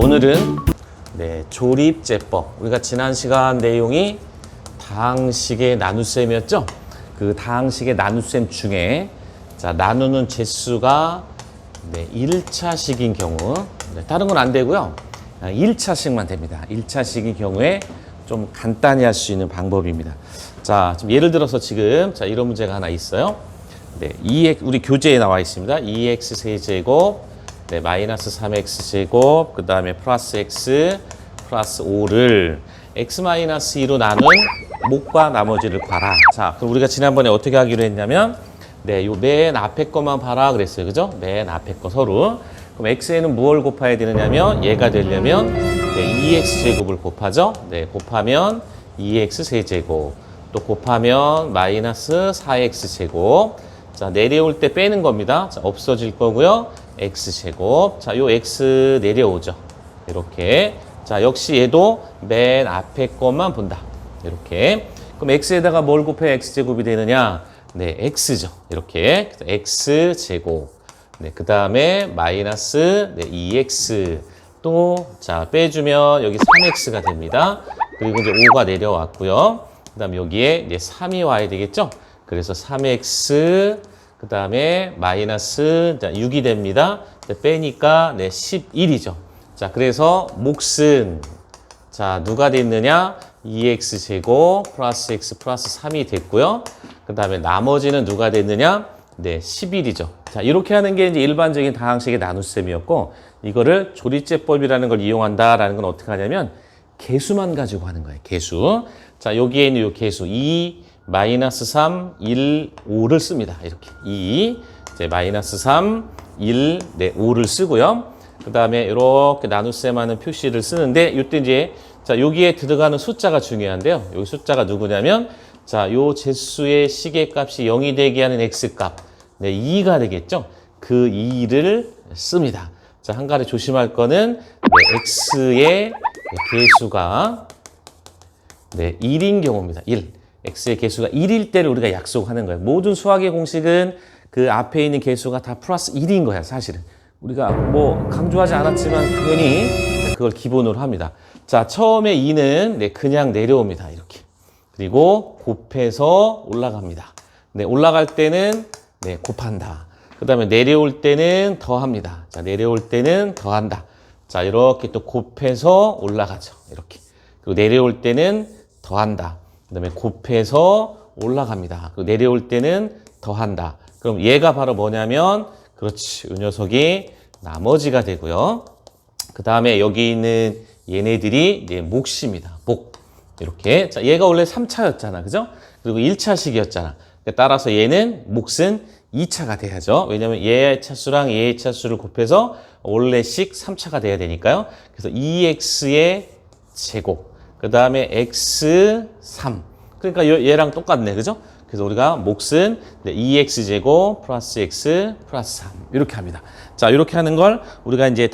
오늘은 조립제법. 우리가 지난 시간 내용이 다항식의 나눗셈이었죠? 그 다항식의 나눗셈 중에 나누는 제수가 1차식인 경우, 다른 건 안 되고요. 1차식만 됩니다. 1차식인 경우에 좀 간단히 할 수 있는 방법입니다. 자, 좀 예를 들어서 지금 이런 문제가 하나 있어요. 우리 교재에 나와 있습니다. 2x 세제곱 마이너스 3x 제곱 그 다음에 플러스 x 플러스 5를 x 마이너스 2로 나눈 목과 나머지를 봐라. 자, 그럼 우리가 지난번에 어떻게 하기로 했냐면 요 맨 앞에 것만 봐라 그랬어요. 그죠? 맨 앞에 거 서로. 그럼 x에는 무엇을 곱해야 되느냐면 얘가 되려면 2x 제곱을 곱하죠. 곱하면 2x 세제곱 또 곱하면 마이너스 4x 제곱. 자, 내려올 때 빼는 겁니다. 자, 없어질 거고요. x제곱. 자, 요 x 내려오죠. 이렇게. 자, 역시 얘도 맨 앞에 것만 본다. 이렇게. 그럼 x에다가 뭘 곱해야 x제곱이 되느냐? x죠. 이렇게. x제곱. 그 다음에 마이너스 2x. 또, 자, 빼주면 여기 3x가 됩니다. 그리고 이제 5가 내려왔고요. 그 다음에 여기에 이제 3이 와야 되겠죠? 그래서 3x, 그 다음에 마이너스 6이 됩니다. 빼니까 11이죠. 자, 그래서 몫은, 자, 누가 됐느냐? 2x 제곱 플러스 x 플러스 3이 됐고요. 그 다음에 나머지는 누가 됐느냐? 11이죠. 자, 이렇게 하는 게 이제 일반적인 다항식의 나눗셈이었고, 이거를 조립제법이라는 걸 이용한다라는 건 어떻게 하냐면, 개수만 가지고 하는 거예요. 개수. 자, 여기에 있는 이 개수 2, 마이너스 3, 1, 5를 씁니다. 이렇게 2, 이제 마이너스 3, 1, 5를 쓰고요. 그 다음에 이렇게 나눗셈하는 표시를 쓰는데 이때 이제 자, 여기에 들어가는 숫자가 중요한데요. 여기 숫자가 누구냐면 자, 요 제수의 시계값이 0이 되게 하는 x값 2가 되겠죠. 그 2를 씁니다. 자, 한 가지 조심할 거는 x의 개수가 1인 경우입니다. 1. x의 개수가 1일 때를 우리가 약속하는 거예요. 모든 수학의 공식은 그 앞에 있는 개수가 다 플러스 1인 거야, 사실은. 우리가 뭐 강조하지 않았지만 당연히 그걸 기본으로 합니다. 자, 처음에 2는 그냥 내려옵니다. 이렇게. 그리고 곱해서 올라갑니다. 올라갈 때는 곱한다. 그 다음에 내려올 때는 더합니다. 자, 내려올 때는 더한다. 자, 이렇게 또 곱해서 올라가죠. 이렇게. 그리고 내려올 때는 더한다. 그 다음에 곱해서 올라갑니다. 그리고 내려올 때는 더한다. 그럼 얘가 바로 뭐냐면, 그렇지. 이 녀석이 나머지가 되고요. 그 다음에 여기 있는 얘네들이 이제 몫입니다. 목. 이렇게. 자, 얘가 원래 3차였잖아. 그죠? 그리고 1차식이었잖아. 따라서 얘는 몫은 2차가 돼야죠. 왜냐면 얘의 차수랑 얘의 차수를 곱해서 원래식 3차가 돼야 되니까요. 그래서 2x의 제곱. 그 다음에 x3. 그러니까 얘랑 똑같네. 그죠? 그래서 우리가 몫은 2x제곱 플러스 x 플러스 3. 이렇게 합니다. 자, 이렇게 하는 걸 우리가 이제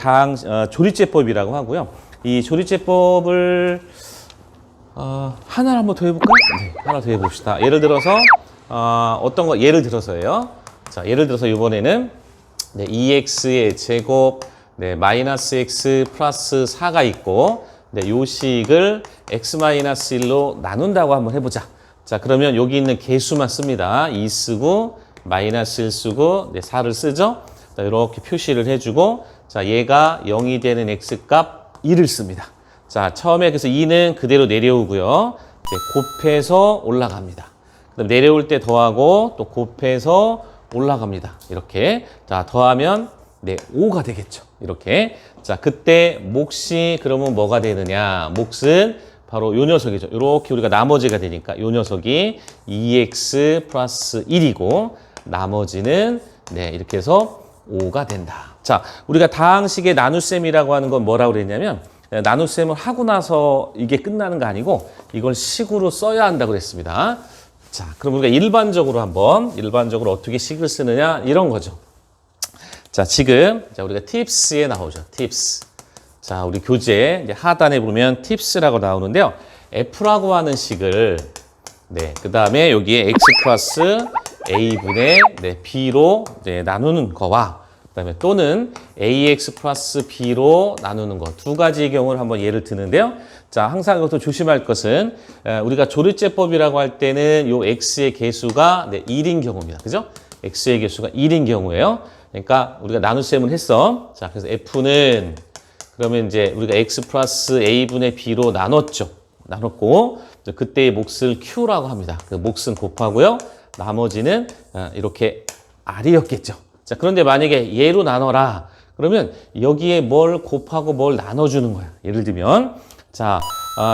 조립제법이라고 하고요. 이 조립제법을, 하나를 한번 더 해볼까요? 네, 하나 더 해봅시다. 예를 들어서, 어떤 거, 예를 들어서예요. 자, 예를 들어서 이번에는 2x의 제곱, 마이너스 x 플러스 4가 있고, 요 식을 x-1로 나눈다고 한번 해보자. 자, 그러면 여기 있는 개수만 씁니다. 2 쓰고, 마이너스 1 쓰고, 4를 쓰죠. 자, 이렇게 표시를 해주고, 자, 얘가 0이 되는 x값 1을 씁니다. 자, 처음에 그래서 2는 그대로 내려오고요. 이제 곱해서 올라갑니다. 그다음 내려올 때 더하고, 또 곱해서 올라갑니다. 이렇게. 자, 더하면 5가 되겠죠. 이렇게. 자, 그때 몫이 그러면 뭐가 되느냐? 몫은 바로 요 녀석이죠. 이렇게 우리가 나머지가 되니까 요 녀석이 2x 플러스 1이고 나머지는 이렇게 해서 5가 된다. 자, 우리가 다항식의 나눗셈이라고 하는 건 뭐라고 그랬냐면 나눗셈을 하고 나서 이게 끝나는 거 아니고 이걸 식으로 써야 한다고 그랬습니다. 자, 그럼 우리가 일반적으로 어떻게 식을 쓰느냐 이런 거죠. 자, 지금 우리가 팁스에 나오죠. 팁스. 자, 우리 교재 이제 하단에 보면 팁스라고 나오는데요. F라고 하는 식을 그 다음에 여기에 X 플러스 A분의 B로 나누는 거와 그다음에 또는 ax 플러스 b로 나누는 것. 두 가지의 경우를 한번 예를 드는데요. 자, 항상 이것도 조심할 것은 우리가 조리제법이라고 할 때는 요 x의 개수가 1인 경우입니다. 그죠? x의 개수가 1인 경우예요. 그러니까 우리가 나눗셈을 했어. 자, 그래서 f는 그러면 이제 우리가 x 플러스 a분의 b로 나눴죠. 나눴고 그때의 몫을 q라고 합니다. 그 몫은 곱하고요. 나머지는 이렇게 r이었겠죠. 자, 그런데 만약에 얘로 나눠라. 그러면 여기에 뭘 곱하고 뭘 나눠주는 거야. 예를 들면 자,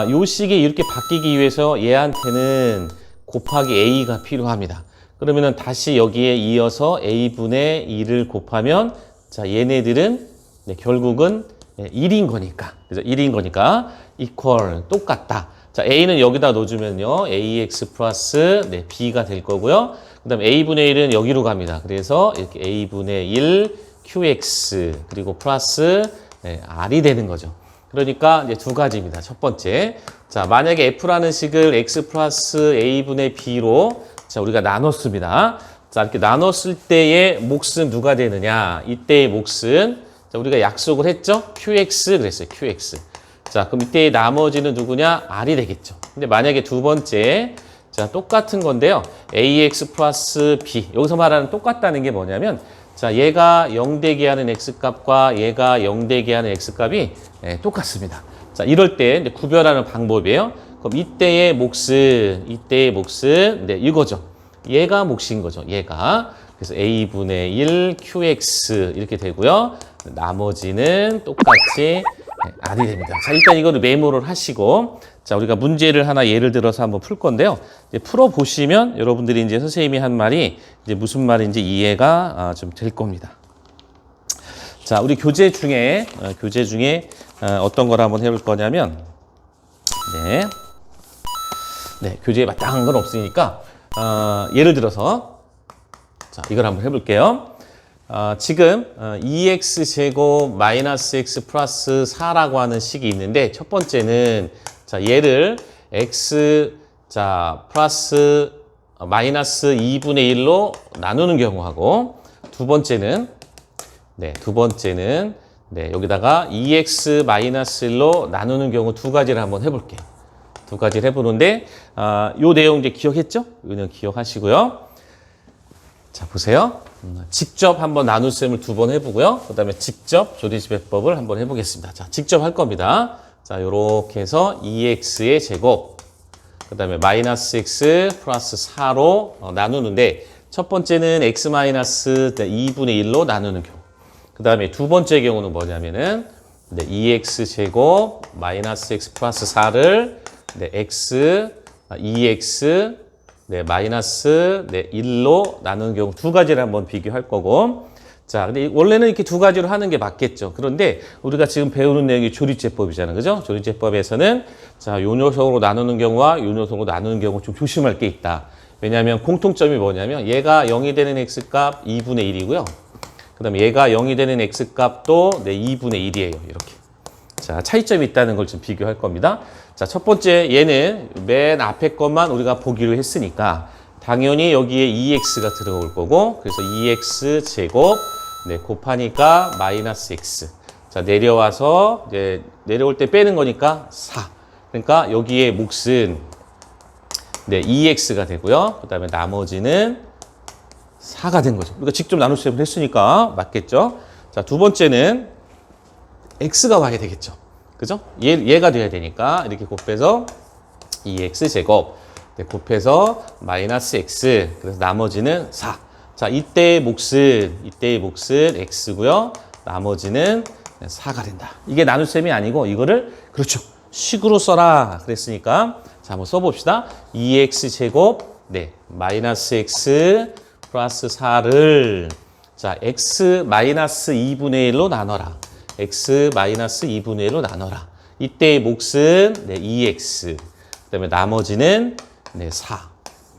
요 식이 이렇게 바뀌기 위해서 얘한테는 곱하기 a가 필요합니다. 그러면은 다시 여기에 이어서 a분의 2를 곱하면 자, 얘네들은 결국은 1인 거니까. 그래서 1인 거니까 equal 똑같다. 자, a는 여기다 넣어주면요. ax 플러스 b가 될 거고요. 그 다음에 a분의 1은 여기로 갑니다. 그래서 이렇게 a분의 1 qx 그리고 플러스 r이 되는 거죠. 그러니까 이제 두 가지입니다. 첫 번째. 자, 만약에 f라는 식을 x 플러스 a분의 b로 자, 우리가 나눴습니다. 자, 이렇게 나눴을 때의 몫은 누가 되느냐? 이때의 몫은 자, 우리가 약속을 했죠? qx 그랬어요. qx. 자, 그럼 이때의 나머지는 누구냐? r이 되겠죠. 근데 만약에 두 번째 자, 똑같은 건데요. ax 플러스 b. 여기서 말하는 똑같다는 게 뭐냐면 자, 얘가 0되게 하는 x값과 얘가 0되게 하는 x값이 똑같습니다. 자, 이럴 때 이제 구별하는 방법이에요. 그럼 이때의 몫은 이거죠. 얘가 몫인 거죠. 얘가. 그래서 a분의 1 qx 이렇게 되고요. 나머지는 똑같이 r이 됩니다. 자, 일단 이거를 메모를 하시고 자, 우리가 문제를 하나 예를 들어서 한번 풀 건데요. 이제 풀어보시면 여러분들이 이제 선생님이 한 말이 이제 무슨 말인지 이해가 좀 될 겁니다. 자, 우리 교재 중에 어떤 걸 한번 해볼 거냐면 교재에 마땅한 건 없으니까 예를 들어서 자, 이걸 한번 해볼게요. 지금 2x제곱 마이너스 x 플러스 4라고 하는 식이 있는데 첫 번째는 자, 얘를 x 자 플러스 마이너스 2분의 1로 나누는 경우하고 두 번째는 여기다가 2x 마이너스 1로 나누는 경우 두 가지를 한번 해볼게요. 두 가지를 해보는데 요 내용 이제 기억했죠? 요 내용 기억하시고요. 자, 보세요. 직접 한번 나눗셈을 두 번 해보고요. 그 다음에 직접 조리집배법을 한번 해보겠습니다. 자, 직접 할 겁니다. 자, 요렇게 해서 2x의 제곱, 그 다음에 마이너스 x 플러스 4로 나누는데 첫 번째는 x 마이너스 2분의 1로 나누는 경우. 그 다음에 두 번째 경우는 뭐냐면은 2x 제곱 마이너스 x 플러스 4를 2x 마이너스 1로 나누는 경우 두 가지를 한번 비교할 거고 자, 근데 원래는 이렇게 두 가지로 하는 게 맞겠죠. 그런데 우리가 지금 배우는 내용이 조리제법이잖아요. 그죠? 조리제법에서는 자, 요 녀석으로 나누는 경우와 요 녀석으로 나누는 경우 좀 조심할 게 있다. 왜냐하면 공통점이 뭐냐면 얘가 0이 되는 x값 2분의 1이고요. 그 다음에 얘가 0이 되는 x값도 2분의 1이에요. 이렇게. 자, 차이점이 있다는 걸 좀 비교할 겁니다. 자, 첫 번째 얘는 맨 앞에 것만 우리가 보기로 했으니까 당연히 여기에 2x가 들어올 거고 그래서 2x 제곱 곱하니까 마이너스 x. 자, 내려와서 이제 내려올 때 빼는 거니까 4. 그러니까 여기에 몫은 2x가 되고요. 그 다음에 나머지는 4가 된 거죠. 우리가 직접 나눗셈을 했으니까 맞겠죠. 자, 두 번째는 x가 와야 되겠죠. 그죠? 얘가 돼야 되니까 이렇게 곱해서 2x 제곱 곱해서 마이너스 x. 그래서 나머지는 4. 자, 이때의 몫은 x고요. 나머지는 4가 된다. 이게 나눗셈이 아니고 이거를 그렇죠. 식으로 써라 그랬으니까 자, 한번 써봅시다. 2x 제곱 마이너스 x 플러스 4를 자, x 마이너스 2분의 1로 나눠라. x 마이너스 2분의 1로 나눠라. 이때의 몫은 2x. 그다음에 나머지는 4.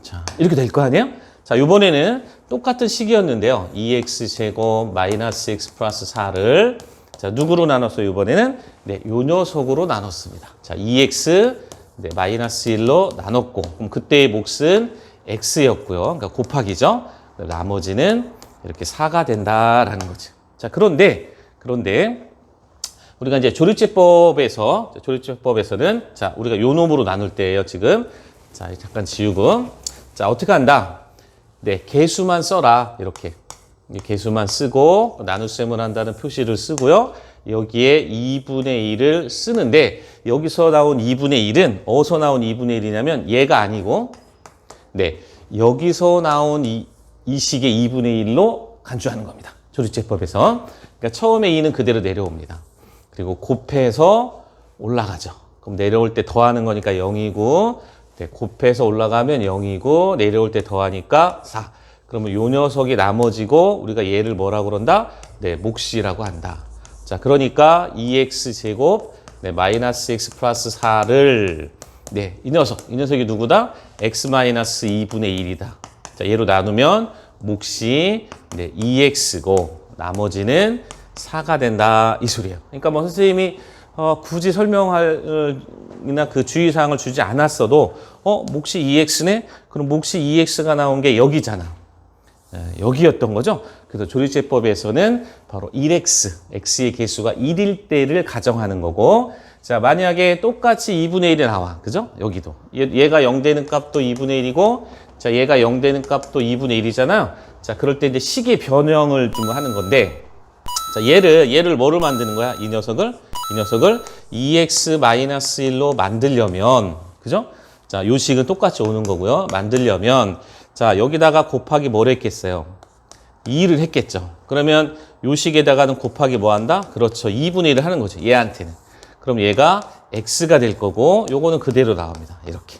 자, 이렇게 될 거 아니에요? 자, 이번에는 똑같은 식이었는데요. 2x 제곱 마이너스 x 플러스 4를 자, 누구로 나눴어요? 이번에는 요 녀석으로 나눴습니다. 자, 2x 마이너스 1로 나눴고 그럼 그때의 몫은 x였고요. 그러니까 곱하기죠. 나머지는 이렇게 4가 된다라는 거죠. 자, 그런데 우리가 이제 조립제법에서는 자, 우리가 요 놈으로 나눌 때예요, 지금. 자, 잠깐 지우고. 자, 어떻게 한다? 네, 개수만 써라. 이렇게. 이 개수만 쓰고 나눗셈을 한다는 표시를 쓰고요. 여기에 2분의 1을 쓰는데 여기서 나온 2분의 1은 어디서 나온 2분의 1이냐면 얘가 아니고 네, 여기서 나온 이 식의 2분의 1로 간주하는 겁니다. 조립제법에서. 그러니까 처음에 2는 그대로 내려옵니다. 그리고 곱해서 올라가죠. 그럼 내려올 때 더하는 거니까 0이고 네, 곱해서 올라가면 0이고 내려올 때 더하니까 4. 그러면 요 녀석이 나머지고 우리가 얘를 뭐라고 그런다? 네, 몫이라고 한다. 자, 그러니까 2x제곱 네, 마이너스 x 플러스 4를 네, 이 녀석이 누구다? x 마이너스 2분의 1이다. 자, 얘로 나누면 몫이 네, 2x고 나머지는 4가 된다 이 소리예요. 그러니까 뭐 선생님이 굳이 설명할이나 그 주의사항을 주지 않았어도 몫이 2x네? 그럼 몫이 2x가 나온 게 여기잖아. 여기였던 거죠. 그래서 조립제법에서는 바로 1x, x의 개수가 1일 때를 가정하는 거고 자, 만약에 똑같이 2분의 1이 나와. 그죠? 여기도. 얘가 0 되는 값도 2분의 1이고 자, 얘가 0 되는 값도 2분의 1이잖아요. 자, 그럴 때 이제 식의 변형을 좀 하는 건데 자, 얘를 뭐로 만드는 거야? 이 녀석을 2x-1로 만들려면 그죠? 자, 요 식은 똑같이 오는 거고요. 만들려면 자, 여기다가 곱하기 뭘 했겠어요? 2를 했겠죠. 그러면 요 식에다가는 곱하기 뭐 한다? 그렇죠. 2분의 1을 하는 거죠. 얘한테는. 그럼 얘가 x가 될 거고 요거는 그대로 나옵니다. 이렇게.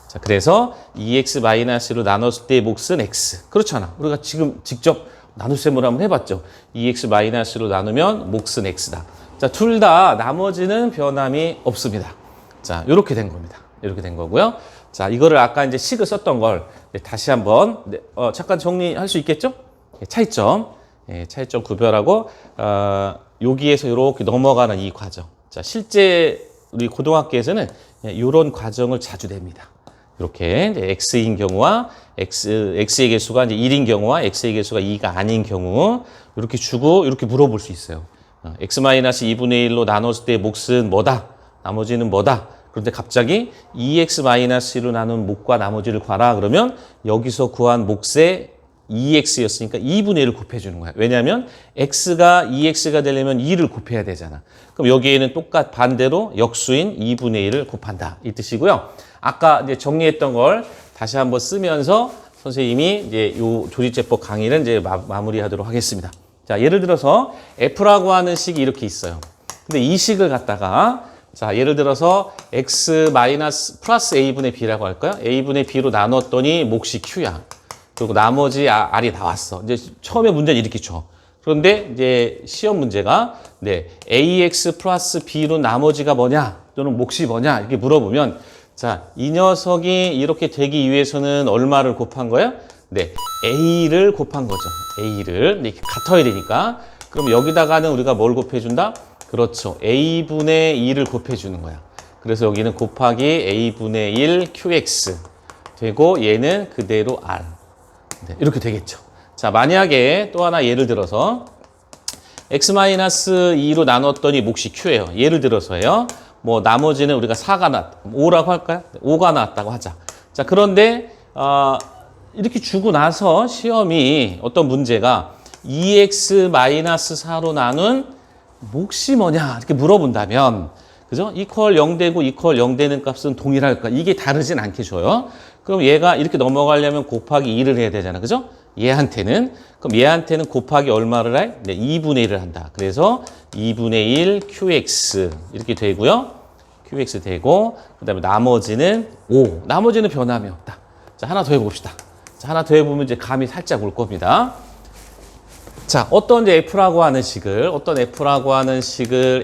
자, 그래서 2x-로 나눴을 때의 몫은 x. 그렇잖아. 우리가 지금 직접 나눗셈으로 한번 해봤죠. 2x-로 나누면 몫은 x다. 자, 둘 다 나머지는 변함이 없습니다. 자, 요렇게 된 겁니다. 이렇게 된 거고요. 자, 이거를 아까 이제 식을 썼던 걸 다시 한번 잠깐 정리할 수 있겠죠? 차이점, 차이점 구별하고 여기에서 이렇게 넘어가는 이 과정. 자, 실제 우리 고등학교에서는 이런 과정을 자주 냅니다. 이렇게 이제 x인 경우와 x의 개수가 이제 1인 경우와 x의 개수가 2가 아닌 경우 이렇게 주고 이렇게 물어볼 수 있어요. x-2분의 1로 나눴을 때 몫은 뭐다? 나머지는 뭐다? 그런데 갑자기 2x-1로 나눈 몫과 나머지를 구하라 그러면 여기서 구한 몫에 2x였으니까 2분의 1을 곱해주는 거야. 왜냐하면 x가 2x가 되려면 2를 곱해야 되잖아. 그럼 여기에는 반대로 역수인 2분의 1을 곱한다. 이 뜻이고요. 아까 이제 정리했던 걸 다시 한번 쓰면서 선생님이 이제 요 조립제법 강의를 이제 마무리하도록 하겠습니다. 자, 예를 들어서 f라고 하는 식이 이렇게 있어요. 근데 이 식을 갖다가 자, 예를 들어서 x 마이너스 플러스 a분의 b라고 할까요? a분의 b로 나눴더니 몫이 q야. 그리고 나머지 r이 나왔어. 이제 처음에 문제는 이렇게 줘. 그런데 이제 시험 문제가 네, ax 플러스 b로 나머지가 뭐냐? 또는 몫이 뭐냐? 이렇게 물어보면 자, 이 녀석이 이렇게 되기 위해서는 얼마를 곱한 거야? 네, a를 곱한 거죠. a를 이렇게 같아야 되니까. 그럼 여기다가는 우리가 뭘 곱해준다? 그렇죠. a분의 2를 곱해주는 거야. 그래서 여기는 곱하기 a분의 1 qx 되고 얘는 그대로 r. 네, 이렇게 되겠죠. 자, 만약에 또 하나 예를 들어서 x-2로 나눴더니 몫이 q예요. 예를 들어서요. 뭐 나머지는 우리가 4가 5라고 할까요? 5가 나왔다고 하자. 자, 그런데 이렇게 주고 나서 시험이 어떤 문제가 2x-4로 나눈 몫이 뭐냐 이렇게 물어본다면 그죠? 이퀄 0 되고 이퀄 0 되는 값은 동일할까? 이게 다르진 않게 줘요. 그럼 얘가 이렇게 넘어가려면 곱하기 2를 해야 되잖아. 그죠? 얘한테는 그럼 얘한테는 곱하기 얼마를 해? 네, 2분의 1을 한다. 그래서 2분의 1 qx 이렇게 되고요. qx 되고 그다음에 나머지는 5. 나머지는 변함이 없다. 자, 하나 더 해봅시다. 자, 하나 더 해보면 이제 감이 살짝 올 겁니다. 자, 어떤 f라고 하는 식을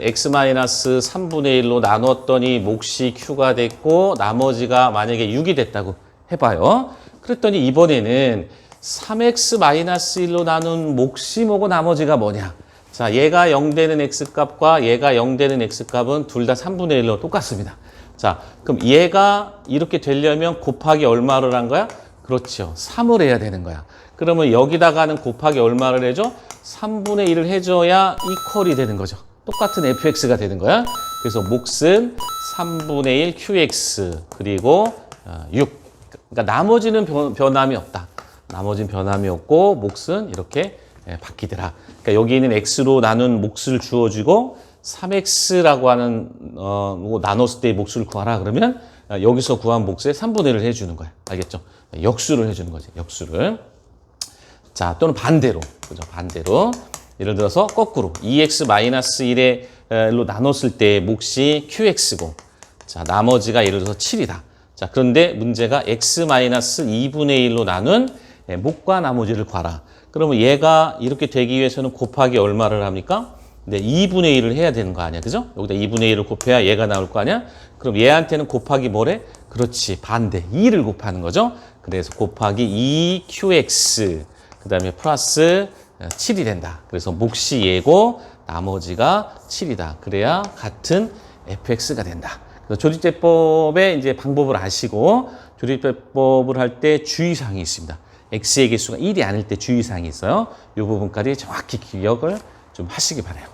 x-3분의 1로 나눴더니 몫이 q가 됐고 나머지가 만약에 6이 됐다고 해봐요. 그랬더니 이번에는 3x-1로 나눈 몫이 뭐고 나머지가 뭐냐. 자, 얘가 0 되는 x값과 얘가 0 되는 x값은 둘 다 3분의 1로 똑같습니다. 자, 그럼 얘가 이렇게 되려면 곱하기 얼마를 한 거야? 그렇죠. 3을 해야 되는 거야. 그러면 여기다가는 곱하기 얼마를 해줘? 3분의 1을 해줘야 이퀄이 되는 거죠. 똑같은 fx가 되는 거야. 그래서 몫은 3분의 1 qx 그리고 6. 그러니까 나머지는 변함이 없다. 나머지는 변함이 없고 몫은 이렇게 바뀌더라. 그러니까 여기 있는 x로 나눈 몫을 주어주고 3x라고 하는 나눴을 때의 몫을 구하라. 그러면 여기서 구한 몫의 3분의 1을 해주는 거야. 알겠죠? 역수를 해주는 거지. 역수를. 자, 또는 반대로. 그죠? 반대로. 예를 들어서 거꾸로 2x-1로 나눴을 때 몫이 qx고 자, 나머지가 예를 들어서 7이다. 자, 그런데 문제가 x-2분의 1로 나눈 몫과 나머지를 구하라. 그러면 얘가 이렇게 되기 위해서는 곱하기 얼마를 합니까? 네, 2분의 1을 해야 되는 거 아니야. 그죠? 여기다 2분의 1을 곱해야 얘가 나올 거 아니야? 그럼 얘한테는 곱하기 뭐래? 그렇지. 반대. 2를 곱하는 거죠. 그래서 곱하기 2qx. 그 다음에 플러스 7이 된다. 그래서 몫이 얘고 나머지가 7이다. 그래야 같은 fx가 된다. 그래서 조립제법의 이제 방법을 아시고 조립제법을 할 때 주의사항이 있습니다. x의 개수가 1이 아닐 때 주의사항이 있어요. 이 부분까지 정확히 기억을 좀 하시기 바라요.